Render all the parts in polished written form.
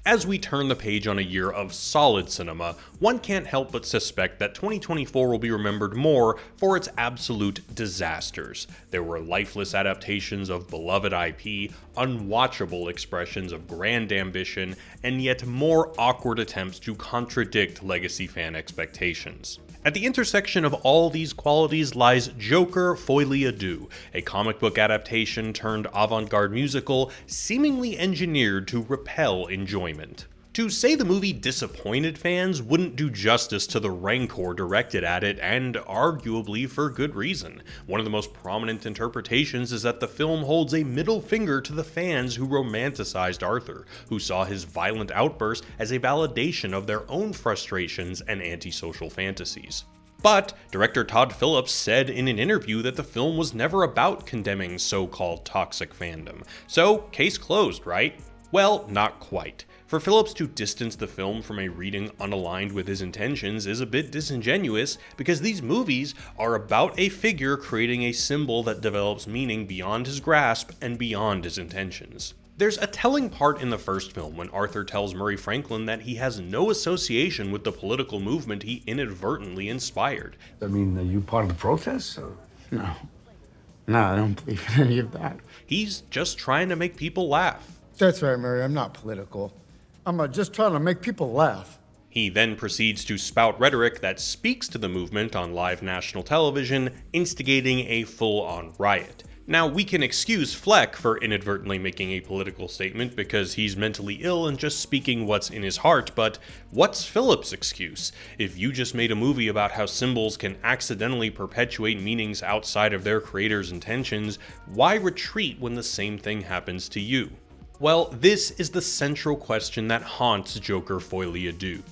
As we turn the page on a year of solid cinema, one can't help but suspect that 2024 will be remembered more for its absolute disasters. There were lifeless adaptations of beloved IP, unwatchable expressions of grand ambition, and yet more awkward attempts to contradict legacy fan expectations. At the intersection of all these qualities lies Joker, Folie, Deux, a comic book adaptation turned avant-garde musical seemingly engineered to repel enjoyment. To say the movie disappointed fans wouldn't do justice to the rancor directed at it, and arguably for good reason. One of the most prominent interpretations is that the film holds a middle finger to the fans who romanticized Arthur, who saw his violent outbursts as a validation of their own frustrations and antisocial fantasies. But director Todd Phillips said in an interview that the film was never about condemning so-called toxic fandom. So, case closed, right? Well, not quite. For Phillips to distance the film from a reading unaligned with his intentions is a bit disingenuous, because these movies are about a figure creating a symbol that develops meaning beyond his grasp and beyond his intentions. There's a telling part in the first film when Arthur tells Murray Franklin that he has no association with the political movement he inadvertently inspired. I mean, are you part of the protest? Or? No, I don't believe in any of that. He's just trying to make people laugh. That's right, Murray. I'm not political. I'm just trying to make people laugh. He then proceeds to spout rhetoric that speaks to the movement on live national television, instigating a full-on riot. Now, we can excuse Fleck for inadvertently making a political statement because he's mentally ill and just speaking what's in his heart, but what's Phillips' excuse? If you just made a movie about how symbols can accidentally perpetuate meanings outside of their creator's intentions, why retreat when the same thing happens to you? Well, this is the central question that haunts Joker, Folie, Deux.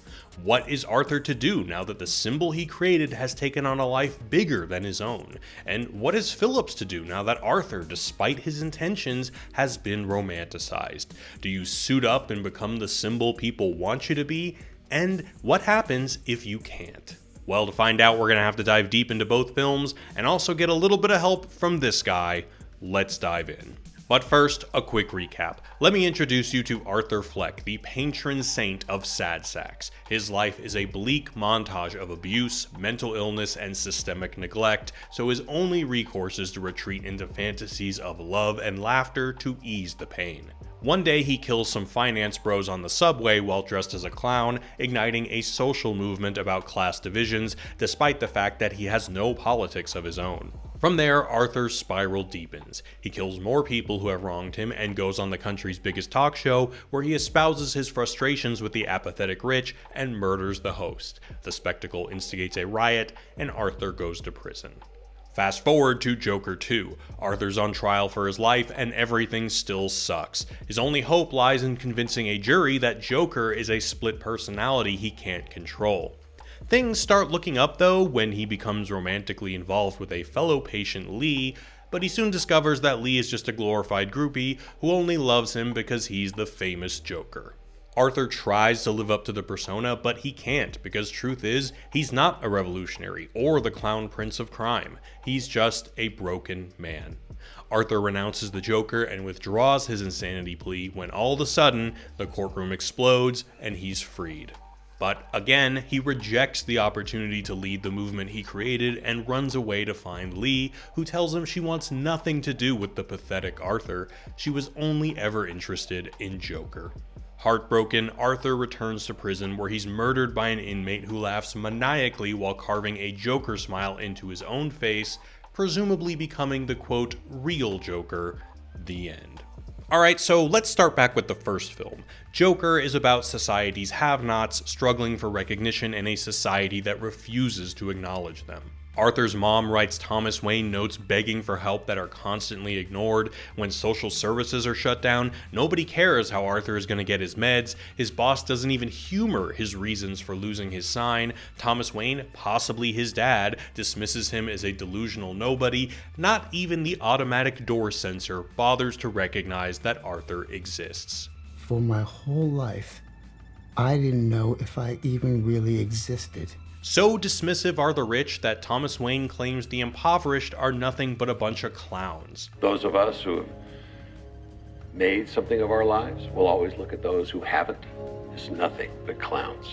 What is Arthur to do now that the symbol he created has taken on a life bigger than his own? And what is Phillips to do now that Arthur, despite his intentions, has been romanticized? Do you suit up and become the symbol people want you to be? And what happens if you can't? Well, to find out, we're going to have to dive deep into both films and also get a little bit of help from this guy. Let's dive in. But first, a quick recap. Let me introduce you to Arthur Fleck, the patron saint of sad sacks. His life is a bleak montage of abuse, mental illness, and systemic neglect, so his only recourse is to retreat into fantasies of love and laughter to ease the pain. One day he kills some finance bros on the subway while dressed as a clown, igniting a social movement about class divisions, despite the fact that he has no politics of his own. From there, Arthur's spiral deepens. He kills more people who have wronged him and goes on the country's biggest talk show, where he espouses his frustrations with the apathetic rich and murders the host. The spectacle instigates a riot, and Arthur goes to prison. Fast forward to Joker 2. Arthur's on trial for his life and everything still sucks. His only hope lies in convincing a jury that Joker is a split personality he can't control. Things start looking up though when he becomes romantically involved with a fellow patient, Lee, but he soon discovers that Lee is just a glorified groupie who only loves him because he's the famous Joker. Arthur tries to live up to the persona, but he can't, because truth is, he's not a revolutionary or the clown prince of crime. He's just a broken man. Arthur renounces the Joker and withdraws his insanity plea when all of a sudden, the courtroom explodes and he's freed. But again, he rejects the opportunity to lead the movement he created and runs away to find Lee, who tells him she wants nothing to do with the pathetic Arthur. She was only ever interested in Joker. Heartbroken, Arthur returns to prison where he's murdered by an inmate who laughs maniacally while carving a Joker smile into his own face, presumably becoming the quote, real Joker. The end. Alright, so let's start back with the first film. Joker is about society's have-nots struggling for recognition in a society that refuses to acknowledge them. Arthur's mom writes Thomas Wayne notes begging for help that are constantly ignored. When social services are shut down, nobody cares how Arthur is going to get his meds. His boss doesn't even humor his reasons for losing his sign. Thomas Wayne, possibly his dad, dismisses him as a delusional nobody. Not even the automatic door sensor bothers to recognize that Arthur exists. For my whole life, I didn't know if I even really existed. So dismissive are the rich that Thomas Wayne claims the impoverished are nothing but a bunch of clowns. Those of us who have made something of our lives, we'll always look at those who haven't as nothing but clowns.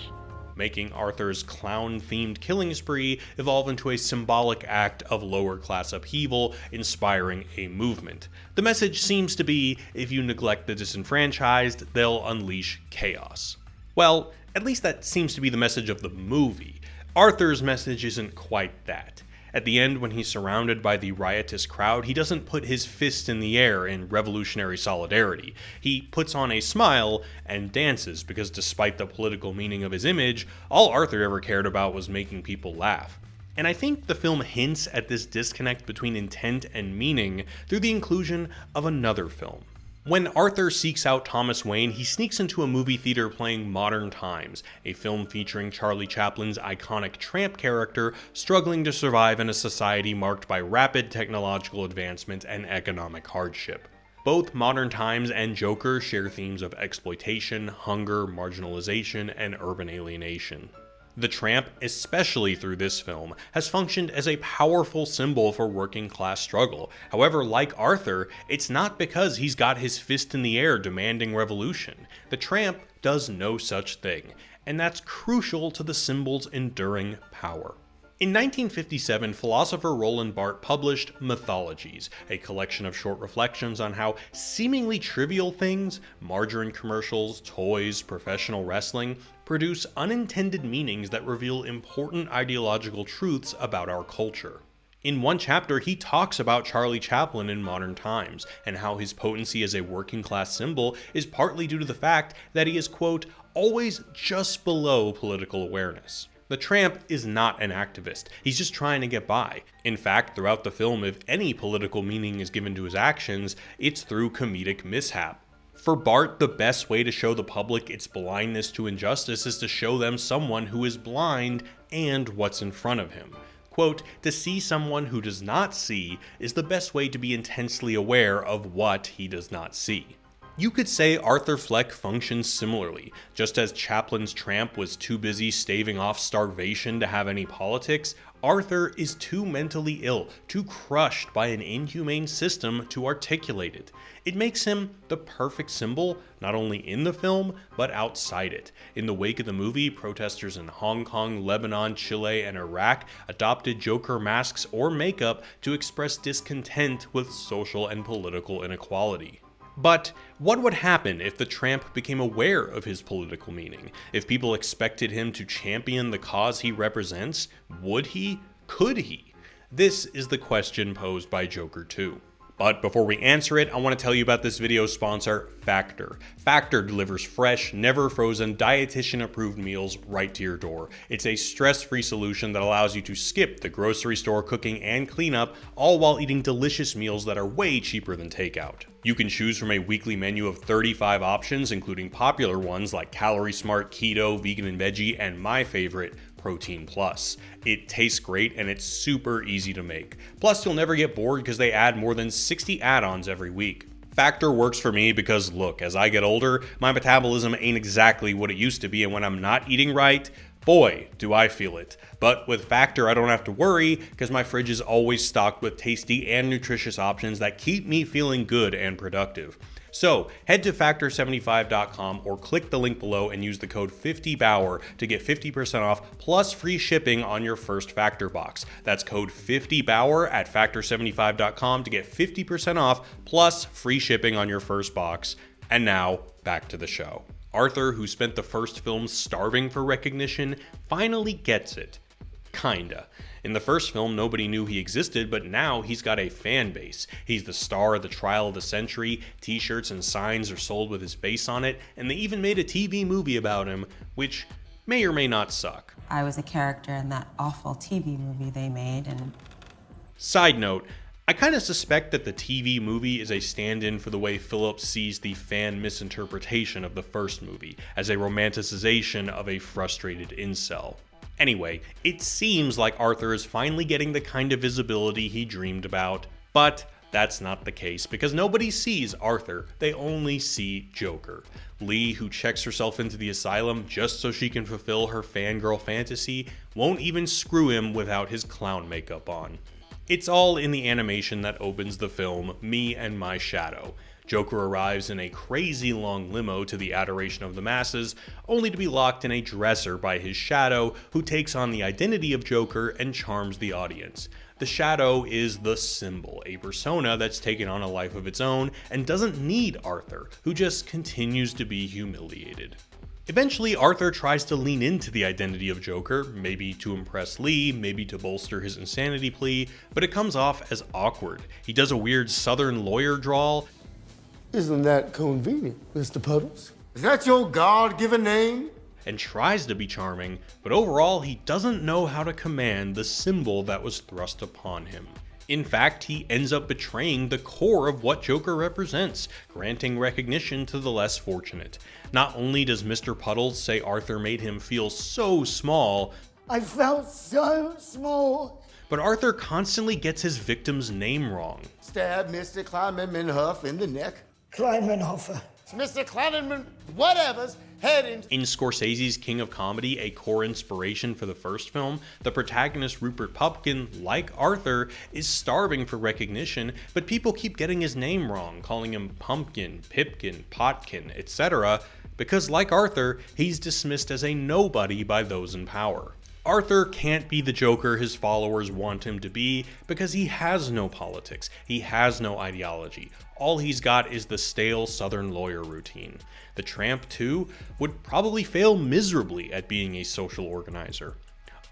Making Arthur's clown-themed killing spree evolve into a symbolic act of lower-class upheaval, inspiring a movement. The message seems to be, if you neglect the disenfranchised, they'll unleash chaos. Well, at least that seems to be the message of the movie. Arthur's message isn't quite that. At the end, when he's surrounded by the riotous crowd, he doesn't put his fist in the air in revolutionary solidarity. He puts on a smile and dances, because despite the political meaning of his image, all Arthur ever cared about was making people laugh. And I think the film hints at this disconnect between intent and meaning through the inclusion of another film. When Arthur seeks out Thomas Wayne, he sneaks into a movie theater playing Modern Times, a film featuring Charlie Chaplin's iconic tramp character struggling to survive in a society marked by rapid technological advancement and economic hardship. Both Modern Times and Joker share themes of exploitation, hunger, marginalization, and urban alienation. The tramp, especially through this film, has functioned as a powerful symbol for working class struggle. However, like Arthur, it's not because he's got his fist in the air demanding revolution. The tramp does no such thing, and that's crucial to the symbol's enduring power. In 1957, philosopher Roland Barthes published Mythologies, a collection of short reflections on how seemingly trivial things, margarine commercials, toys, professional wrestling, produce unintended meanings that reveal important ideological truths about our culture. In one chapter, he talks about Charlie Chaplin in Modern Times, and how his potency as a working class symbol is partly due to the fact that he is, quote, always just below political awareness. The tramp is not an activist, he's just trying to get by. In fact, throughout the film, if any political meaning is given to his actions, it's through comedic mishap. For Bart, the best way to show the public its blindness to injustice is to show them someone who is blind and what's in front of him. Quote, to see someone who does not see is the best way to be intensely aware of what he does not see. You could say Arthur Fleck functions similarly. Just as Chaplin's tramp was too busy staving off starvation to have any politics, Arthur is too mentally ill, too crushed by an inhumane system to articulate it. It makes him the perfect symbol, not only in the film, but outside it. In the wake of the movie, protesters in Hong Kong, Lebanon, Chile, and Iraq adopted Joker masks or makeup to express discontent with social and political inequality. But what would happen if the tramp became aware of his political meaning? If people expected him to champion the cause he represents, would he? Could he? This is the question posed by Joker 2. But before we answer it, I want to tell you about this video's sponsor, Factor. Factor delivers fresh, never frozen, dietitian-approved meals right to your door. It's a stress-free solution that allows you to skip the grocery store cooking and cleanup, all while eating delicious meals that are way cheaper than takeout. You can choose from a weekly menu of 35 options, including popular ones like Calorie Smart, Keto, Vegan and Veggie, and my favorite, Protein Plus. It tastes great and it's super easy to make. Plus, you'll never get bored because they add more than 60 add-ons every week. Factor works for me because, look, as I get older, my metabolism ain't exactly what it used to be, and when I'm not eating right, boy, do I feel it. But with Factor, I don't have to worry because my fridge is always stocked with tasty and nutritious options that keep me feeling good and productive. So head to factor75.com or click the link below and use the code 50BAUER to get 50% off plus free shipping on your first Factor box. That's code 50BAUER at factor75.com to get 50% off plus free shipping on your first box. And now, back to the show. Arthur, who spent the first film starving for recognition, finally gets it. Kinda. In the first film, nobody knew he existed, but now he's got a fan base. He's the star of the trial of the century, t-shirts and signs are sold with his face on it, and they even made a TV movie about him, which may or may not suck. I was a character in that awful TV movie they made, and... Side note, I kind of suspect that the TV movie is a stand-in for the way Phillips sees the fan misinterpretation of the first movie, as a romanticization of a frustrated incel. Anyway, it seems like Arthur is finally getting the kind of visibility he dreamed about, but that's not the case because nobody sees Arthur, they only see Joker. Lee, who checks herself into the asylum just so she can fulfill her fangirl fantasy, won't even screw him without his clown makeup on. It's all in the animation that opens the film, Me and My Shadow. Joker arrives in a crazy long limo to the adoration of the masses, only to be locked in a dresser by his shadow, who takes on the identity of Joker and charms the audience. The shadow is the symbol, a persona that's taken on a life of its own and doesn't need Arthur, who just continues to be humiliated. Eventually, Arthur tries to lean into the identity of Joker, maybe to impress Lee, maybe to bolster his insanity plea, but it comes off as awkward. He does a weird southern lawyer drawl. Isn't that convenient, Mr. Puddles? Is that your God-given name? And tries to be charming, but overall he doesn't know how to command the symbol that was thrust upon him. In fact, he ends up betraying the core of what Joker represents, granting recognition to the less fortunate. Not only does Mr. Puddles say Arthur made him feel so small, I felt so small. but Arthur constantly gets his victim's name wrong. Stab Mr. Kleinman-Huff in the neck. Kleinmanhofer. Mr. Kleinman, whatever's heading. In Scorsese's King of Comedy, a core inspiration for the first film, the protagonist Rupert Pupkin, like Arthur, is starving for recognition, but people keep getting his name wrong, calling him Pumpkin, Pipkin, Potkin, etc., because like Arthur, he's dismissed as a nobody by those in power. Arthur can't be the Joker his followers want him to be because he has no politics, he has no ideology. All he's got is the stale Southern lawyer routine. The Tramp, too, would probably fail miserably at being a social organizer.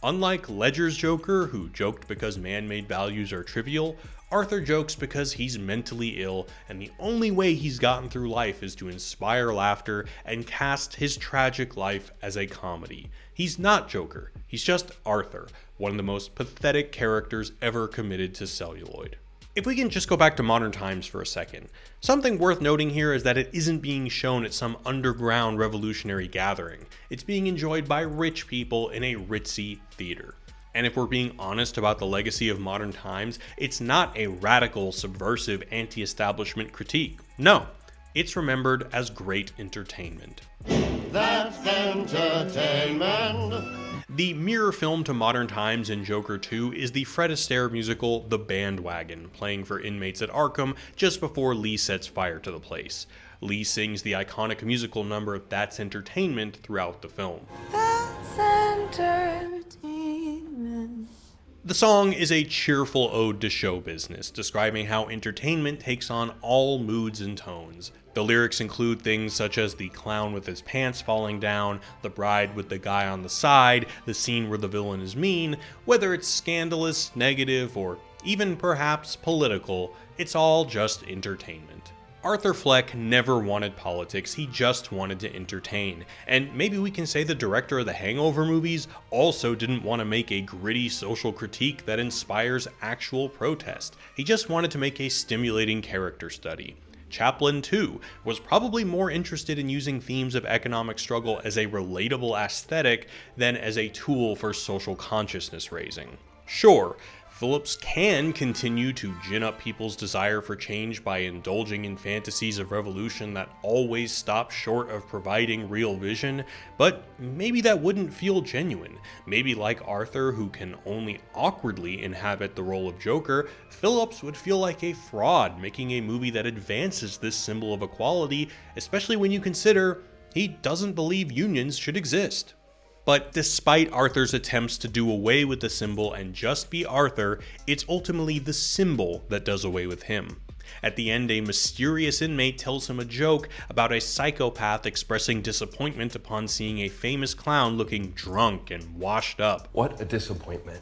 Unlike Ledger's Joker, who joked because man-made values are trivial, Arthur jokes because he's mentally ill, and the only way he's gotten through life is to inspire laughter and cast his tragic life as a comedy. He's not Joker, he's just Arthur, one of the most pathetic characters ever committed to celluloid. If we can just go back to modern times for a second, something worth noting here is that it isn't being shown at some underground revolutionary gathering. It's being enjoyed by rich people in a ritzy theater. And if we're being honest about the legacy of modern times, it's not a radical, subversive, anti-establishment critique. No, it's remembered as great entertainment. That's entertainment. The mirror film to modern times in Joker 2 is the Fred Astaire musical The Bandwagon, playing for inmates at Arkham just before Lee sets fire to the place. Lee sings the iconic musical number That's Entertainment throughout the film. That's entertainment. The song is a cheerful ode to show business, describing how entertainment takes on all moods and tones. The lyrics include things such as the clown with his pants falling down, the bride with the guy on the side, the scene where the villain is mean. Whether it's scandalous, negative, or even perhaps political, it's all just entertainment. Arthur Fleck never wanted politics, he just wanted to entertain. And maybe we can say the director of the Hangover movies also didn't want to make a gritty social critique that inspires actual protest. He just wanted to make a stimulating character study. Chaplin, too, was probably more interested in using themes of economic struggle as a relatable aesthetic than as a tool for social consciousness raising. Sure, Phillips can continue to gin up people's desire for change by indulging in fantasies of revolution that always stop short of providing real vision, but maybe that wouldn't feel genuine. Maybe like Arthur, who can only awkwardly inhabit the role of Joker, Phillips would feel like a fraud making a movie that advances this symbol of equality, especially when you consider he doesn't believe unions should exist. But despite Arthur's attempts to do away with the symbol and just be Arthur, it's ultimately the symbol that does away with him. At the end, a mysterious inmate tells him a joke about a psychopath expressing disappointment upon seeing a famous clown looking drunk and washed up. What a disappointment.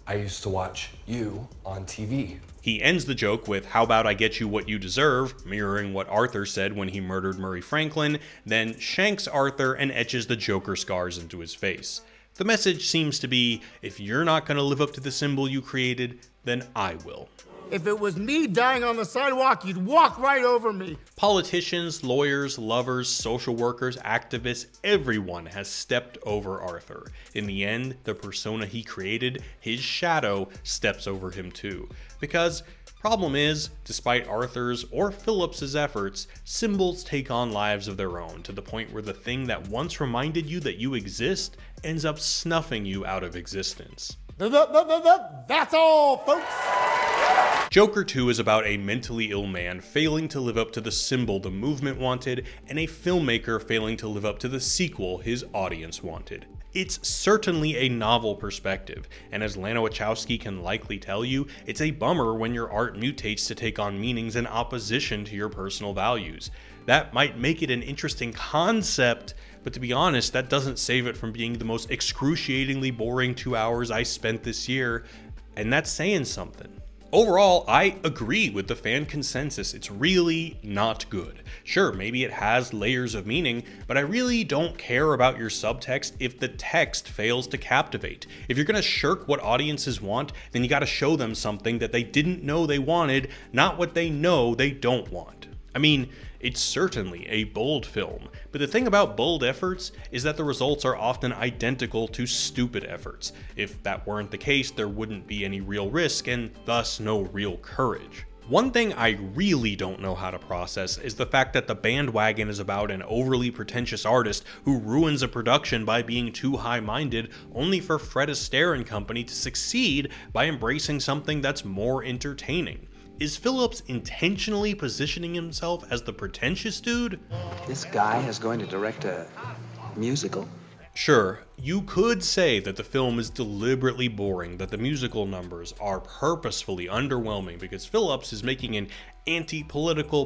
I used to watch you on TV. He ends the joke with, "How about I get you what you deserve," mirroring what Arthur said when he murdered Murray Franklin, then shanks Arthur and etches the Joker scars into his face. The message seems to be, if you're not going to live up to the symbol you created, then I will. If it was me dying on the sidewalk, you'd walk right over me. Politicians, lawyers, lovers, social workers, activists, everyone has stepped over Arthur. In the end, the persona he created, his shadow, steps over him too. Because, problem is, despite Arthur's or Phillips's efforts, symbols take on lives of their own to the point where the thing that once reminded you that you exist ends up snuffing you out of existence. That's all, folks. Joker 2 is about a mentally ill man failing to live up to the symbol the movement wanted, and a filmmaker failing to live up to the sequel his audience wanted. It's certainly a novel perspective, and as Lana Wachowski can likely tell you, it's a bummer when your art mutates to take on meanings in opposition to your personal values. That might make it an interesting concept, but to be honest, that doesn't save it from being the most excruciatingly boring 2 hours I spent this year, and that's saying something. Overall, I agree with the fan consensus. It's really not good. Sure, maybe it has layers of meaning, but I really don't care about your subtext if the text fails to captivate. If you're gonna shirk what audiences want, then you gotta show them something that they didn't know they wanted, not what they know they don't want. I mean, it's certainly a bold film, but the thing about bold efforts is that the results are often identical to stupid efforts. If that weren't the case, there wouldn't be any real risk and thus no real courage. One thing I really don't know how to process is the fact that The Bandwagon is about an overly pretentious artist who ruins a production by being too high-minded, only for Fred Astaire and company to succeed by embracing something that's more entertaining. Is Phillips intentionally positioning himself as the pretentious dude? This guy is going to direct a musical? Sure, you could say that the film is deliberately boring, that the musical numbers are purposefully underwhelming because Phillips is making an anti-political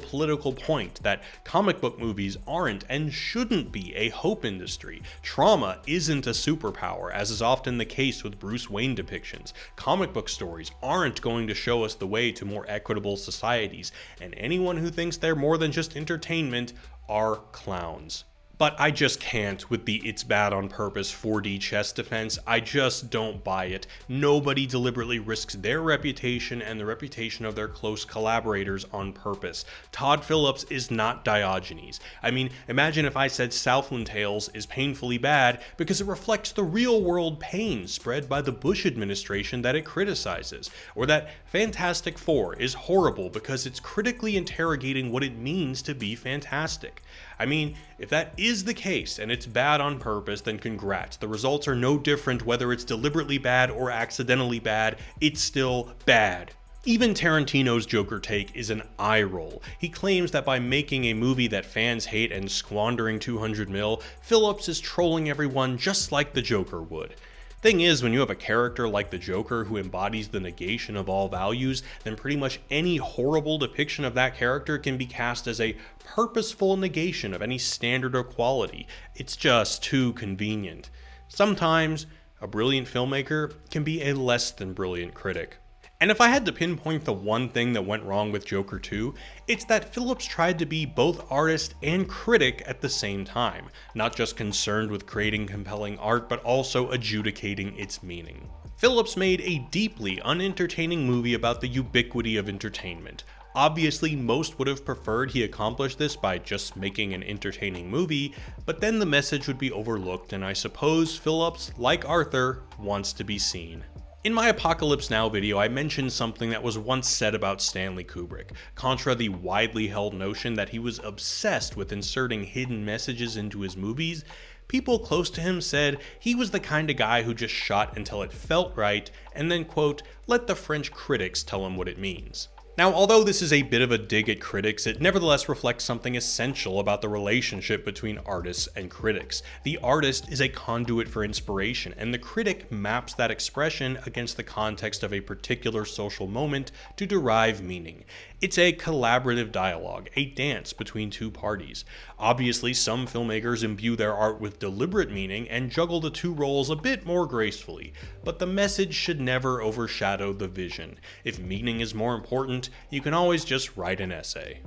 point that comic book movies aren't and shouldn't be a hope industry. Trauma isn't a superpower, as is often the case with Bruce Wayne depictions. Comic book stories aren't going to show us the way to more equitable societies, and anyone who thinks they're more than just entertainment are clowns. But I just can't with the it's bad on purpose 4D chess defense. I just don't buy it. Nobody deliberately risks their reputation and the reputation of their close collaborators on purpose. Todd Phillips is not Diogenes. I mean, imagine if I said Southland Tales is painfully bad because it reflects the real world pain spread by the Bush administration that it criticizes, or that Fantastic Four is horrible because it's critically interrogating what it means to be fantastic. I mean, if that is the case and it's bad on purpose, then congrats. The results are no different whether it's deliberately bad or accidentally bad, it's still bad. Even Tarantino's Joker take is an eye roll. He claims that by making a movie that fans hate and squandering $200 million, Phillips is trolling everyone just like the Joker would. Thing is, when you have a character like the Joker who embodies the negation of all values, then pretty much any horrible depiction of that character can be cast as a purposeful negation of any standard or quality. It's just too convenient. Sometimes, a brilliant filmmaker can be a less than brilliant critic. And if I had to pinpoint the one thing that went wrong with Joker 2, it's that Phillips tried to be both artist and critic at the same time, not just concerned with creating compelling art, but also adjudicating its meaning. Phillips made a deeply unentertaining movie about the ubiquity of entertainment. Obviously, most would have preferred he accomplished this by just making an entertaining movie, but then the message would be overlooked, and I suppose Phillips, like Arthur, wants to be seen. In my Apocalypse Now video, I mentioned something that was once said about Stanley Kubrick, contra the widely held notion that he was obsessed with inserting hidden messages into his movies. People close to him said he was the kind of guy who just shot until it felt right, and then, quote, let the French critics tell him what it means. Now, although this is a bit of a dig at critics, it nevertheless reflects something essential about the relationship between artists and critics. The artist is a conduit for inspiration, and the critic maps that expression against the context of a particular social moment to derive meaning. It's a collaborative dialogue, a dance between two parties. Obviously, some filmmakers imbue their art with deliberate meaning and juggle the two roles a bit more gracefully, but the message should never overshadow the vision. If meaning is more important, you can always just write an essay.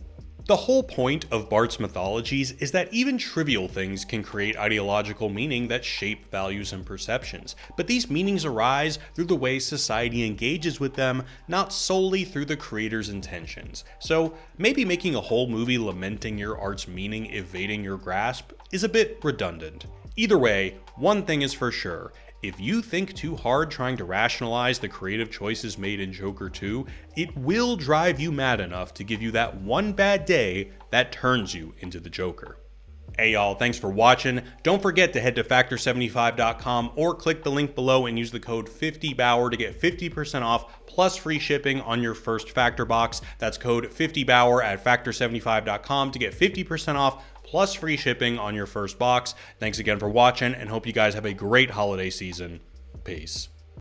The whole point of Bart's mythologies is that even trivial things can create ideological meaning that shape values and perceptions, but these meanings arise through the way society engages with them, not solely through the creator's intentions. So maybe making a whole movie lamenting your art's meaning evading your grasp is a bit redundant. Either way, one thing is for sure. If you think too hard trying to rationalize the creative choices made in Joker 2, it will drive you mad enough to give you that one bad day that turns you into the Joker. Hey y'all, thanks for watching. Don't forget to head to factor75.com or click the link below and use the code 50BAUER to get 50% off plus free shipping on your first Factor box. That's code 50BAUER at factor75.com to get 50% off plus free shipping on your first box. Thanks again for watching and hope you guys have a great holiday season. Peace.